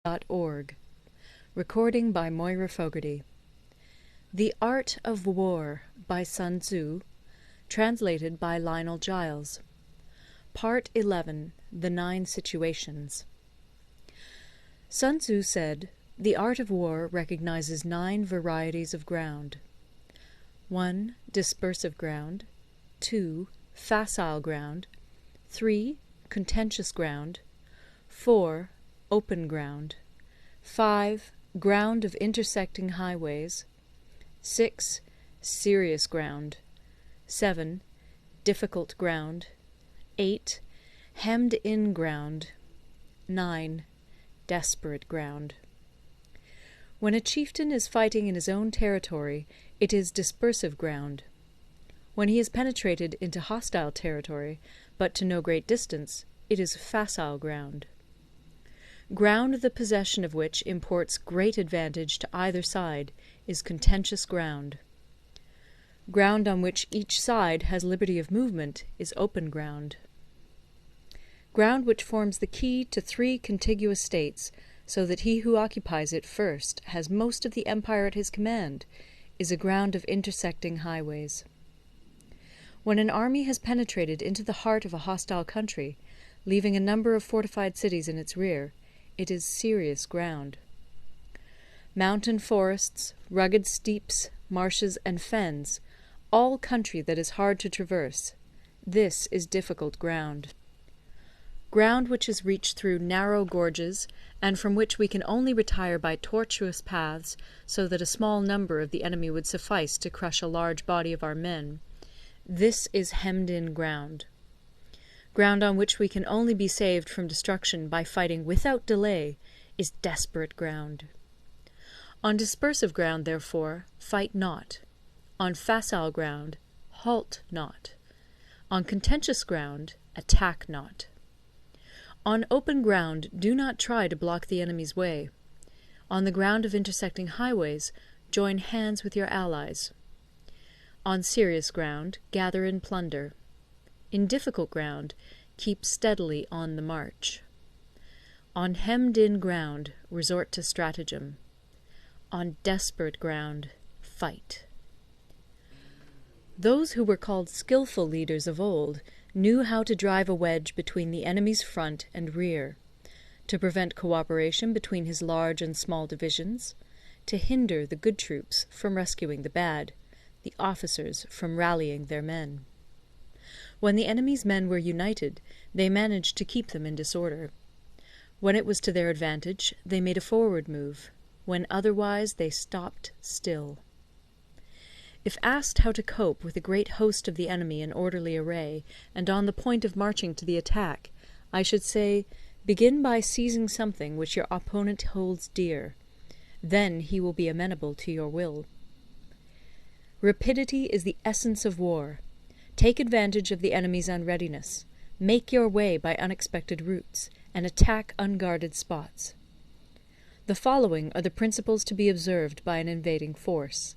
zu-11.org. Recording by Moira Fogarty. The Art of War by Sun Tzu, translated by Lionel Giles. Part 11. The 9 Situations. Sun Tzu said, "The art of war recognizes 9 varieties of ground. 1. Dispersive ground. 2. Facile ground. 3. Contentious ground. 4. Open ground. 5. Ground of intersecting highways. 6. Serious ground. 7. Difficult ground. 8. Hemmed-in ground. 9. Desperate ground." When a chieftain is fighting in his own territory, it is dispersive ground. When he has penetrated into hostile territory, but to no great distance, it is facile ground. Ground the possession of which imports great advantage to either side is contentious ground. Ground on which each side has liberty of movement is open ground. Ground which forms the key to 3 contiguous states, so that he who occupies it first has most of the empire at his command, is a ground of intersecting highways. When an army has penetrated into the heart of a hostile country, leaving a number of fortified cities in its rear, it is serious ground. Mountain forests, rugged steeps, marshes, and fens, all country that is hard to traverse, this is difficult ground. Ground which is reached through narrow gorges, and from which we can only retire by tortuous paths, so that a small number of the enemy would suffice to crush a large body of our men, this is hemmed-in ground. Ground on which we can only be saved from destruction by fighting without delay is desperate ground. On dispersive ground, therefore, fight not. On facile ground, halt not. On contentious ground, attack not. On open ground, do not try to block the enemy's way. On the ground of intersecting highways, join hands with your allies. On serious ground, gather in plunder. In difficult ground, keep steadily on the march. On hemmed-in ground, resort to stratagem. On desperate ground, fight. Those who were called skilful leaders of old knew how to drive a wedge between the enemy's front and rear, to prevent cooperation between his large and small divisions, to hinder the good troops from rescuing the bad, the officers from rallying their men. When the enemy's men were united, they managed to keep them in disorder. When it was to their advantage, they made a forward move. When otherwise, they stopped still. If asked how to cope with a great host of the enemy in orderly array, and on the point of marching to the attack, I should say, begin by seizing something which your opponent holds dear. Then he will be amenable to your will. Rapidity is the essence of war. Take advantage of the enemy's unreadiness. Make your way by unexpected routes, and attack unguarded spots. The following are the principles to be observed by an invading force.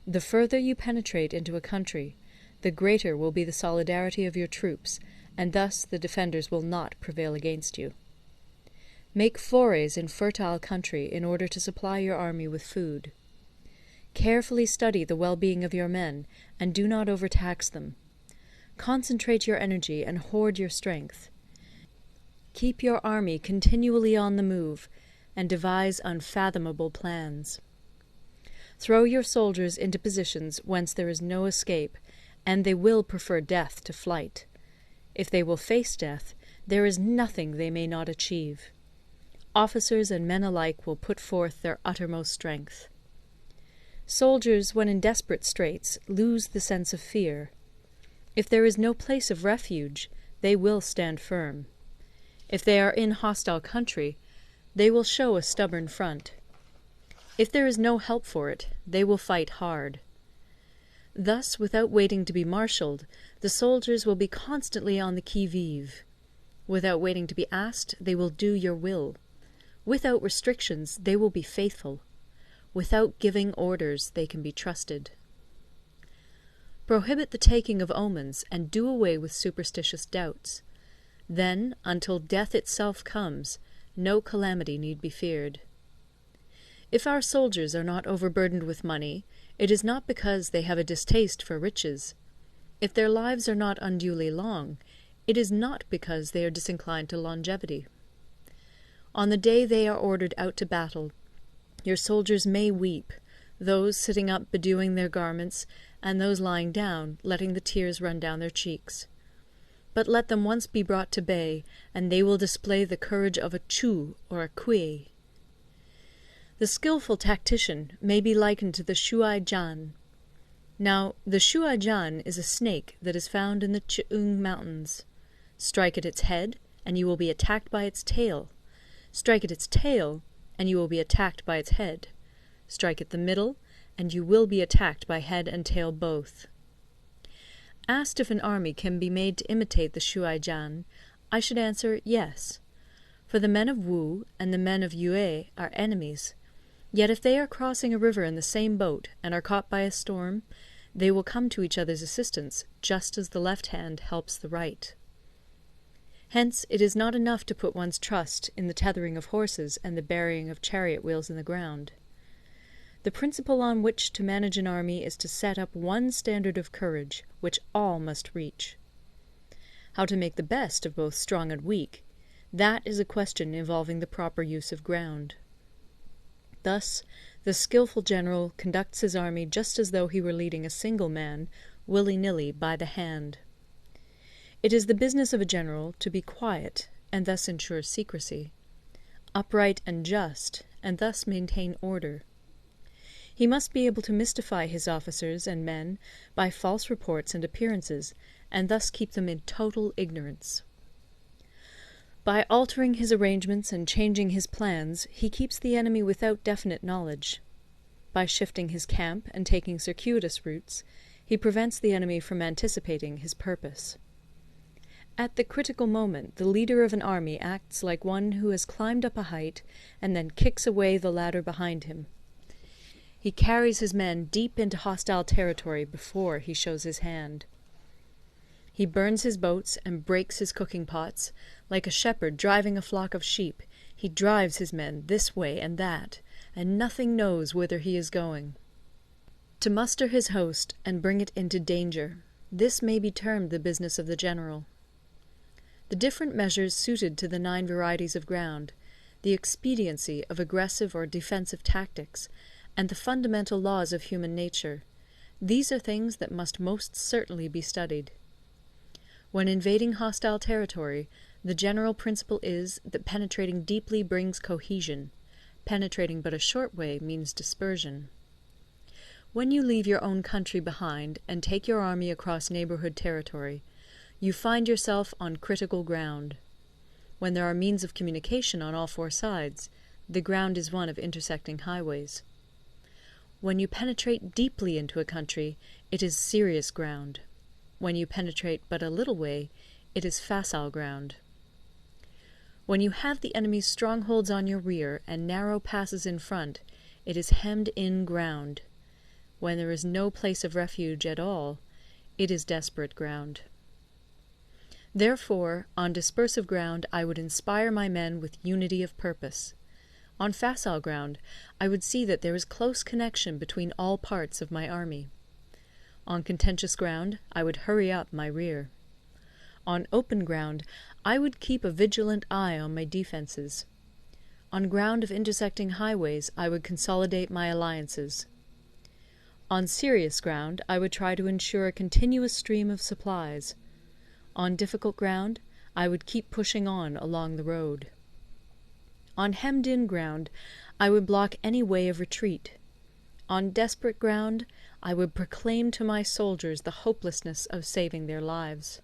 The further you penetrate into a country, the greater will be the solidarity of your troops, and thus the defenders will not prevail against you. Make forays in fertile country in order to supply your army with food. Carefully study the well-being of your men, and do not overtax them. Concentrate your energy and hoard your strength. Keep your army continually on the move, and devise unfathomable plans. Throw your soldiers into positions whence there is no escape, and they will prefer death to flight. If they will face death, there is nothing they may not achieve. Officers and men alike will put forth their uttermost strength. Soldiers, when in desperate straits, lose the sense of fear. If there is no place of refuge, they will stand firm. If they are in hostile country, they will show a stubborn front. If there is no help for it, they will fight hard. Thus, without waiting to be marshalled, the soldiers will be constantly on the qui-vive. Without waiting to be asked, they will do your will. Without restrictions, they will be faithful. Without giving orders, they can be trusted. Prohibit the taking of omens, and do away with superstitious doubts. Then, until death itself comes, no calamity need be feared. If our soldiers are not overburdened with money, it is not because they have a distaste for riches. If their lives are not unduly long, it is not because they are disinclined to longevity. On the day they are ordered out to battle, your soldiers may weep, those sitting up bedewing their garments, and those lying down, letting the tears run down their cheeks. But let them once be brought to bay, and they will display the courage of a Chu or a Kui. The skilful tactician may be likened to the Shuai-jan. Now, the Shuai-jan is a snake that is found in the Ch'ung Mountains. Strike at its head, and you will be attacked by its tail. Strike at its tail, and you will be attacked by its head. Strike at the middle, and you will be attacked by head and tail both. Asked if an army can be made to imitate the Shuai-jan, I should answer yes. For the men of Wu and the men of Yue are enemies. Yet if they are crossing a river in the same boat, and are caught by a storm, they will come to each other's assistance, just as the left hand helps the right. Hence it is not enough to put one's trust in the tethering of horses and the burying of chariot wheels in the ground. The principle on which to manage an army is to set up one standard of courage, which all must reach. How to make the best of both strong and weak, that is a question involving the proper use of ground. Thus, the skilful general conducts his army just as though he were leading a single man, willy-nilly, by the hand. It is the business of a general to be quiet, and thus ensure secrecy, upright and just, and thus maintain order. He must be able to mystify his officers and men by false reports and appearances, and thus keep them in total ignorance. By altering his arrangements and changing his plans, he keeps the enemy without definite knowledge. By shifting his camp and taking circuitous routes, he prevents the enemy from anticipating his purpose. At the critical moment, the leader of an army acts like one who has climbed up a height and then kicks away the ladder behind him. He carries his men deep into hostile territory before he shows his hand. He burns his boats and breaks his cooking pots. Like a shepherd driving a flock of sheep, he drives his men this way and that, and nothing knows whither he is going. To muster his host and bring it into danger, this may be termed the business of the general. The different measures suited to the 9 varieties of ground, the expediency of aggressive or defensive tactics, and the fundamental laws of human nature, these are things that must most certainly be studied. When invading hostile territory, the general principle is that penetrating deeply brings cohesion. Penetrating but a short way means dispersion. When you leave your own country behind and take your army across neighbourhood territory, you find yourself on critical ground. When there are means of communication on all 4 sides, the ground is one of intersecting highways. When you penetrate deeply into a country, it is serious ground. When you penetrate but a little way, it is facile ground. When you have the enemy's strongholds on your rear and narrow passes in front, it is hemmed-in ground. When there is no place of refuge at all, it is desperate ground. Therefore, on dispersive ground I would inspire my men with unity of purpose. On facile ground, I would see that there is close connection between all parts of my army. On contentious ground, I would hurry up my rear. On open ground, I would keep a vigilant eye on my defences. On ground of intersecting highways, I would consolidate my alliances. On serious ground, I would try to ensure a continuous stream of supplies. On difficult ground, I would keep pushing on along the road. On hemmed-in ground, I would block any way of retreat. On desperate ground, I would proclaim to my soldiers the hopelessness of saving their lives.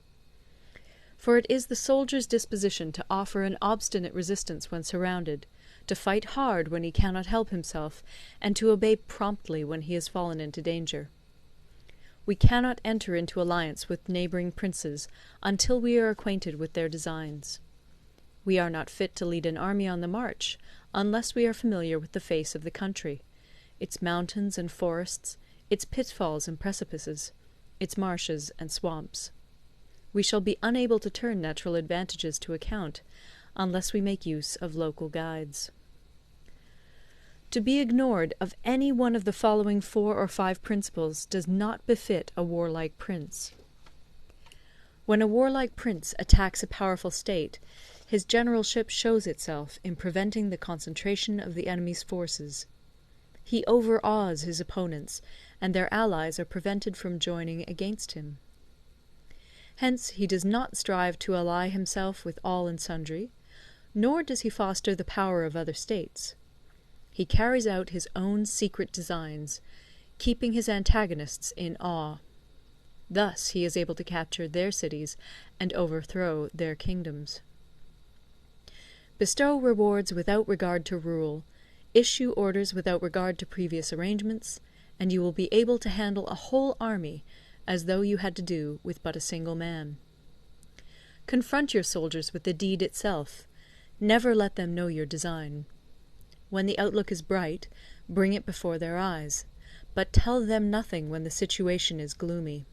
For it is the soldier's disposition to offer an obstinate resistance when surrounded, to fight hard when he cannot help himself, and to obey promptly when he has fallen into danger. We cannot enter into alliance with neighbouring princes until we are acquainted with their designs. We are not fit to lead an army on the march unless we are familiar with the face of the country, its mountains and forests, its pitfalls and precipices, its marshes and swamps. We shall be unable to turn natural advantages to account unless we make use of local guides. To be ignored of any one of the following 4 or 5 principles does not befit a warlike prince. When a warlike prince attacks a powerful state, his generalship shows itself in preventing the concentration of the enemy's forces. He overawes his opponents, and their allies are prevented from joining against him. Hence he does not strive to ally himself with all and sundry, nor does he foster the power of other states. He carries out his own secret designs, keeping his antagonists in awe. Thus he is able to capture their cities and overthrow their kingdoms. Bestow rewards without regard to rule, issue orders without regard to previous arrangements, and you will be able to handle a whole army as though you had to do with but a single man. Confront your soldiers with the deed itself. Never let them know your design. When the outlook is bright, bring it before their eyes, but tell them nothing when the situation is gloomy.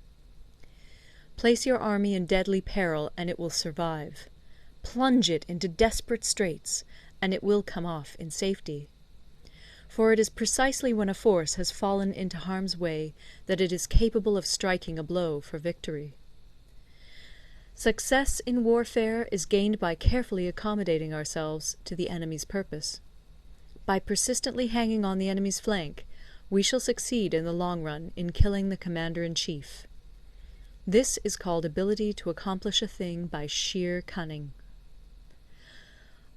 Place your army in deadly peril, and it will survive. Plunge it into desperate straits, and it will come off in safety. For it is precisely when a force has fallen into harm's way that it is capable of striking a blow for victory. Success in warfare is gained by carefully accommodating ourselves to the enemy's purpose. By persistently hanging on the enemy's flank, we shall succeed in the long run in killing the commander-in-chief. This is called ability to accomplish a thing by sheer cunning.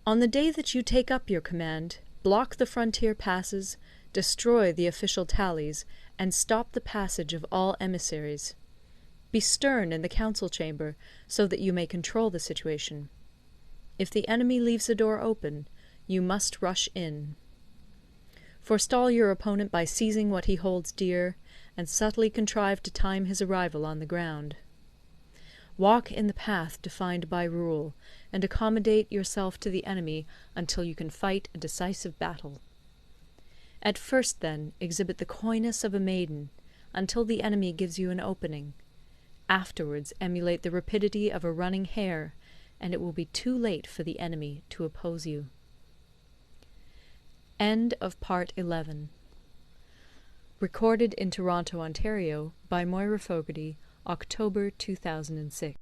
On the day that you take up your command, block the frontier passes, destroy the official tallies, and stop the passage of all emissaries. Be stern in the council chamber, so that you may control the situation. If the enemy leaves the door open, you must rush in. Forestall your opponent by seizing what he holds dear, and subtly contrive to time his arrival on the ground. Walk in the path defined by rule, and accommodate yourself to the enemy until you can fight a decisive battle. At first, then, exhibit the coyness of a maiden, until the enemy gives you an opening. Afterwards emulate the rapidity of a running hare, and it will be too late for the enemy to oppose you. End of Part 11. Recorded in Toronto, Ontario by Moira Fogarty, October 2006.